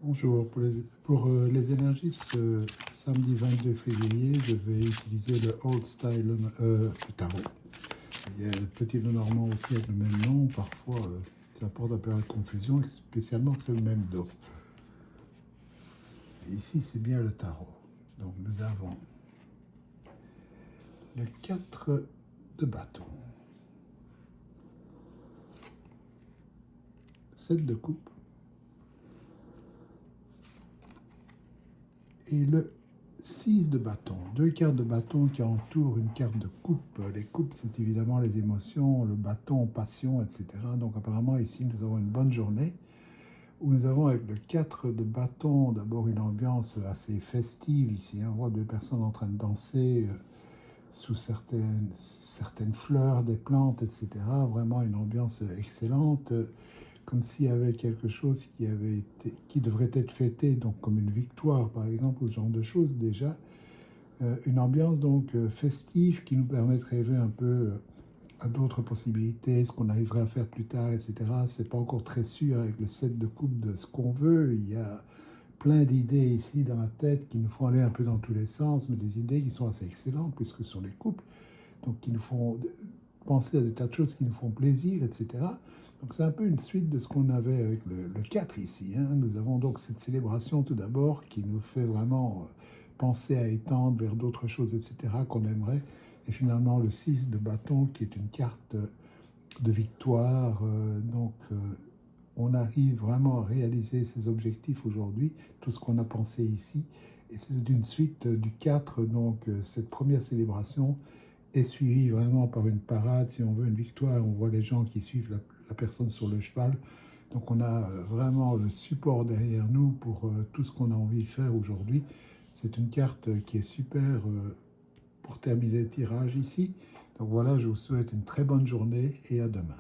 Bonjour, pour les énergies ce samedi 22 février, je vais utiliser le Old Style tarot. Il y a le petit Lenormand aussi avec le même nom, parfois ça porte un peu à la confusion, spécialement que c'est le même dos. Et ici c'est bien le tarot. Donc nous avons le 4 de bâton, 7 de coupe, et le 6 de bâton, deux cartes de bâton qui entourent une carte de coupe. Les coupes, c'est évidemment les émotions, le bâton, passion, etc. Donc apparemment ici, nous avons une bonne journée où nous avons avec le 4 de bâton d'abord une ambiance assez festive ici. On voit deux personnes en train de danser sous certaines fleurs, des plantes, etc. Vraiment une ambiance excellente. Comme s'il y avait quelque chose qui devrait être fêté, donc comme une victoire par exemple, ou ce genre de choses déjà. Une ambiance donc festive qui nous permet de rêver un peu à d'autres possibilités, ce qu'on arriverait à faire plus tard, etc. C'est pas encore très sûr avec le 7 de coupe de ce qu'on veut. Il y a plein d'idées ici dans la tête qui nous font aller un peu dans tous les sens, mais des idées qui sont assez excellentes puisque ce sont les coupes, donc qui nous font penser à des tas de choses qui nous font plaisir, etc. Donc c'est un peu une suite de ce qu'on avait avec le 4 ici. Nous avons donc cette célébration tout d'abord qui nous fait vraiment penser à étendre vers d'autres choses, etc. qu'on aimerait. Et finalement le 6 de bâton qui est une carte de victoire. On arrive vraiment à réaliser ses objectifs aujourd'hui, tout ce qu'on a pensé ici. Et c'est une suite du 4, donc cette première célébration est suivi vraiment par une parade, si on veut, une victoire. On voit les gens qui suivent la personne sur le cheval. Donc on a vraiment le support derrière nous pour tout ce qu'on a envie de faire aujourd'hui. C'est une carte qui est super pour terminer le tirage ici. Donc voilà, je vous souhaite une très bonne journée et à demain.